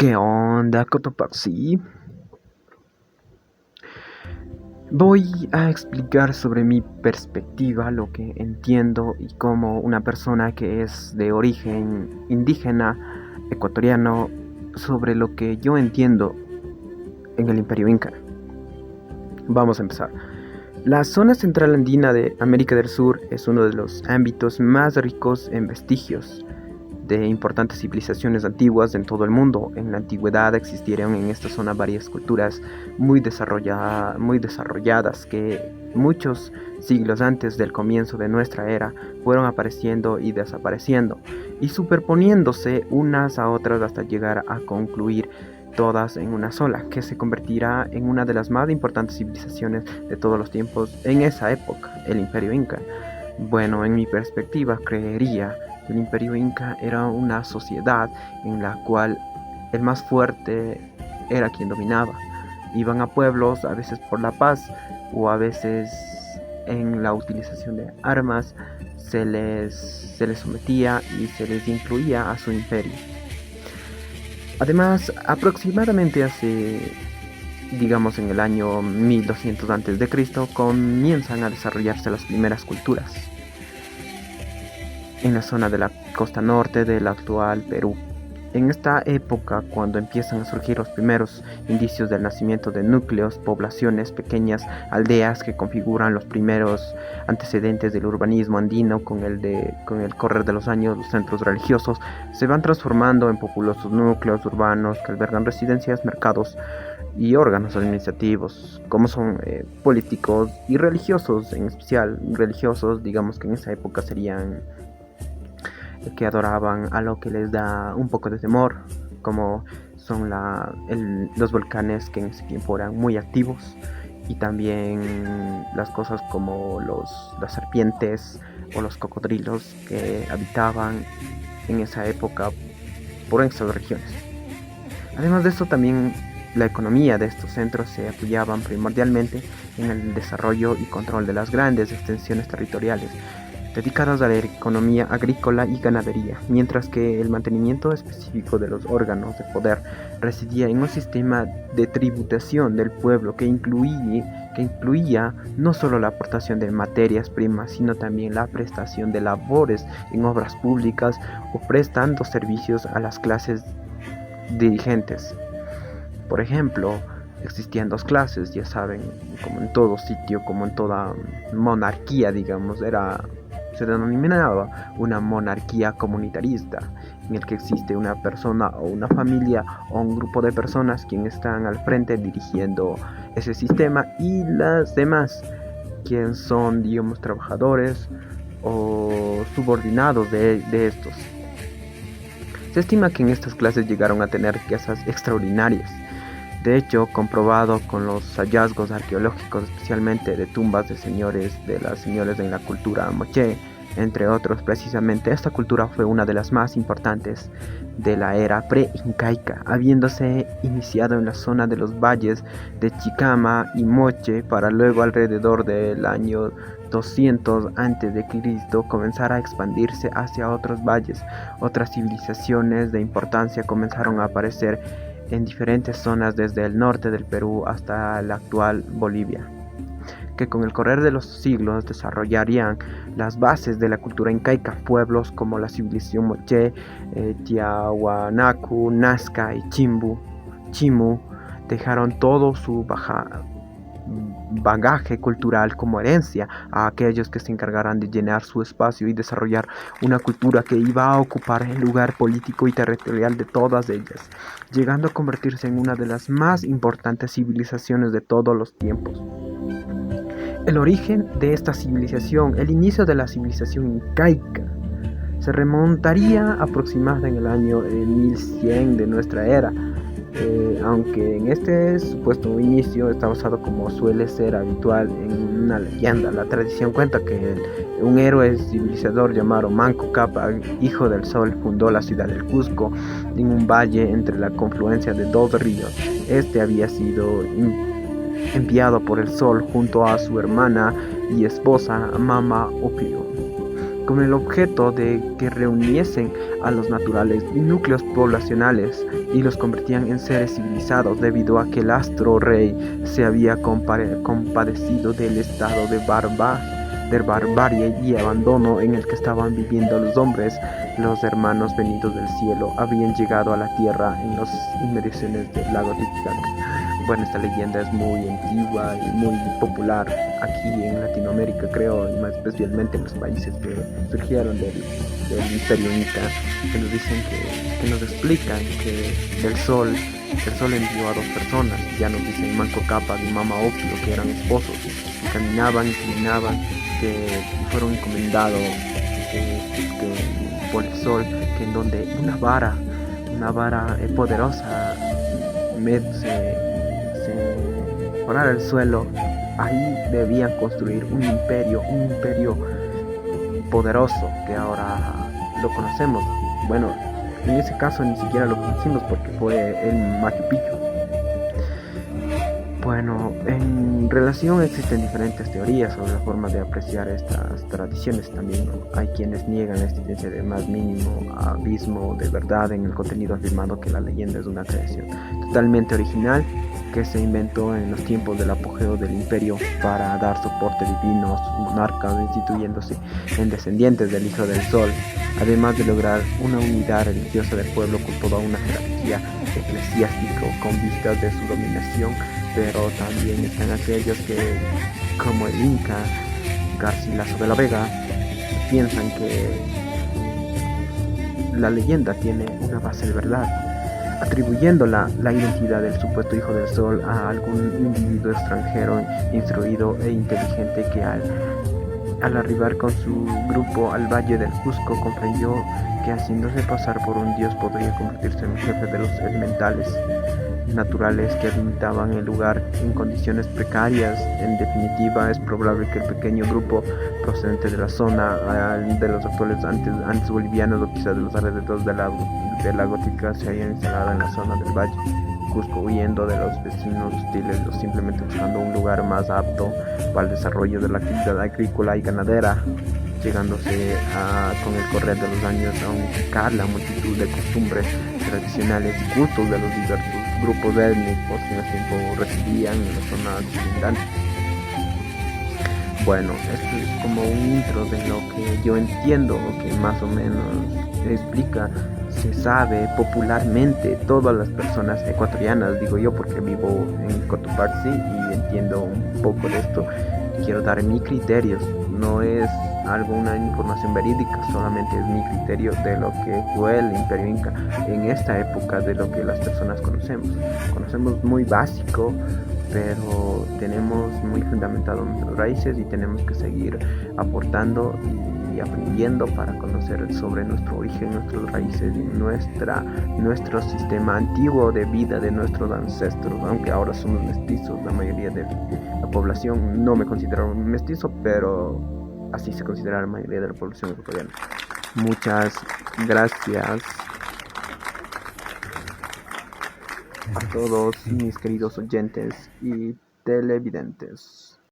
¿Qué onda, Cotopaxi? Voy a explicar sobre mi perspectiva, lo que entiendo y como una persona que es de origen indígena ecuatoriano, sobre lo que yo entiendo en el Imperio Inca. Vamos a empezar. La zona central andina de América del Sur es uno de los ámbitos más ricos en vestigios de importantes civilizaciones antiguas en todo el mundo. En la antigüedad existieron en esta zona varias culturas muy desarrolladas que muchos siglos antes del comienzo de nuestra era fueron apareciendo y desapareciendo y superponiéndose unas a otras hasta llegar a concluir todas en una sola, que se convertirá en una de las más importantes civilizaciones de todos los tiempos en esa época, el Imperio Inca. Bueno, en mi perspectiva, creería que el Imperio Inca era una sociedad en la cual el más fuerte era quien dominaba. Iban a pueblos, a veces por la paz o a veces en la utilización de armas, se les sometía y se les incluía a su imperio. Además, aproximadamente digamos en el año 1200 a.C., comienzan a desarrollarse las primeras culturas en la zona de la costa norte del actual Perú. En esta época, cuando empiezan a surgir los primeros indicios del nacimiento de núcleos, poblaciones, pequeñas aldeas que configuran los primeros antecedentes del urbanismo andino, con el correr de los años, los centros religiosos se van transformando en populosos núcleos urbanos que albergan residencias, mercados y órganos administrativos, como son políticos y religiosos, en especial religiosos, digamos que en esa época serían que adoraban a lo que les da un poco de temor, como son los volcanes que en ese tiempo eran muy activos, y también las cosas como las serpientes o los cocodrilos que habitaban en esa época por estas regiones. Además de esto, también la economía de estos centros se apoyaban primordialmente en el desarrollo y control de las grandes extensiones territoriales dedicadas a la economía agrícola y ganadería, mientras que el mantenimiento específico de los órganos de poder residía en un sistema de tributación del pueblo que incluía no solo la aportación de materias primas, sino también la prestación de labores en obras públicas o prestando servicios a las clases dirigentes. Por ejemplo, existían dos clases, ya saben, como en todo sitio, como en toda monarquía, digamos, se denominaba una monarquía comunitarista, en el que existe una persona o una familia o un grupo de personas quienes están al frente dirigiendo ese sistema, y las demás quienes son, digamos, trabajadores o subordinados de estos. Se estima que en estas clases llegaron a tener riquezas extraordinarias. De hecho, comprobado con los hallazgos arqueológicos, especialmente de tumbas de las señores de la cultura moche, entre otros. Precisamente esta cultura fue una de las más importantes de la era pre-incaica, habiéndose iniciado en la zona de los valles de Chicama y Moche, para luego alrededor del año 200 a.C. comenzar a expandirse hacia otros valles. Otras civilizaciones de importancia comenzaron a aparecer en diferentes zonas desde el norte del Perú hasta la actual Bolivia, que con el correr de los siglos desarrollarían las bases de la cultura incaica. Pueblos como la civilización moche, Tiahuanacu, Nazca y Chimu dejaron todo su bagaje cultural como herencia a aquellos que se encargarán de llenar su espacio y desarrollar una cultura que iba a ocupar el lugar político y territorial de todas ellas, llegando a convertirse en una de las más importantes civilizaciones de todos los tiempos. El origen de esta civilización, el inicio de la civilización incaica, se remontaría aproximadamente en el año 1100 de nuestra era, aunque en este supuesto inicio está basado, como suele ser habitual, en una leyenda. La tradición cuenta que un héroe civilizador llamado Manco Cápac, hijo del sol, fundó la ciudad del Cusco en un valle entre la confluencia de dos ríos. Este había sido enviado por el sol junto a su hermana y esposa Mama Ocllo con el objeto de que reuniesen a los naturales núcleos poblacionales y los convertían en seres civilizados, debido a que el astro rey se había compadecido del estado de barbarie y abandono en el que estaban viviendo los hombres. Los hermanos venidos del cielo habían llegado a la tierra en las inmediaciones del lago Titicaca. Bueno, esta leyenda es muy antigua y muy popular aquí en Latinoamérica, creo, y más especialmente en los países que surgieron del Imperio Inca, que nos dicen que nos explican que el sol envió a dos personas. Ya nos dicen Manco Cápac y Mama Ocllo, que eran esposos, que caminaban, que fueron encomendados por el sol, que en donde una vara poderosa se forara el suelo. Ahí debían construir un imperio poderoso que ahora lo conocemos. Bueno, en ese caso ni siquiera lo conocimos porque fue el Machu Picchu. Bueno, en relación existen diferentes teorías sobre la forma de apreciar estas tradiciones también, ¿no? Hay quienes niegan la existencia del más mínimo abismo de verdad en el contenido, afirmando que la leyenda es una creación totalmente original que se inventó en los tiempos del apogeo del imperio para dar soporte divino a sus monarcas, instituyéndose en descendientes del Hijo del Sol, además de lograr una unidad religiosa del pueblo con toda una jerarquía eclesiástica con vistas de su dominación. Pero también están aquellos que, como el Inca Garcilaso de la Vega, piensan que la leyenda tiene una base de verdad, atribuyendo la identidad del supuesto Hijo del Sol a algún individuo extranjero instruido e inteligente que al arribar con su grupo al valle del Cusco comprendió que haciéndose pasar por un dios podría convertirse en el jefe de los elementales naturales que habitaban el lugar en condiciones precarias. En definitiva, es probable que el pequeño grupo procedente de la zona de los actuales antes bolivianos o quizás de los alrededores de la gótica se hayan instalado en la zona del valle Cusco, huyendo de los vecinos hostiles o simplemente buscando un lugar más apto para el desarrollo de la actividad agrícola y ganadera, llegándose con el correr de los años a unificar la multitud de costumbres tradicionales y cultos de los diversos grupos étnicos que en ese tiempo residían en las zonas circundantes. Bueno, esto es como un intro de lo que yo entiendo, que más o menos explica. Se sabe popularmente, todas las personas ecuatorianas, digo yo porque vivo en Cotopaxi y entiendo un poco de esto, quiero dar mis criterios, no es alguna información verídica, solamente es mi criterio de lo que fue el Imperio Inca en esta época, de lo que las personas conocemos muy básico, pero tenemos muy fundamentado nuestras raíces y tenemos que seguir aportando y aprendiendo para conocer sobre nuestro origen, nuestras raíces y nuestro sistema antiguo de vida de nuestros ancestros, aunque ahora somos mestizos, la mayoría de la población. No me considero un mestizo, pero así se considera la mayoría de la población ecuatoriana. Muchas gracias a todos mis queridos oyentes y televidentes.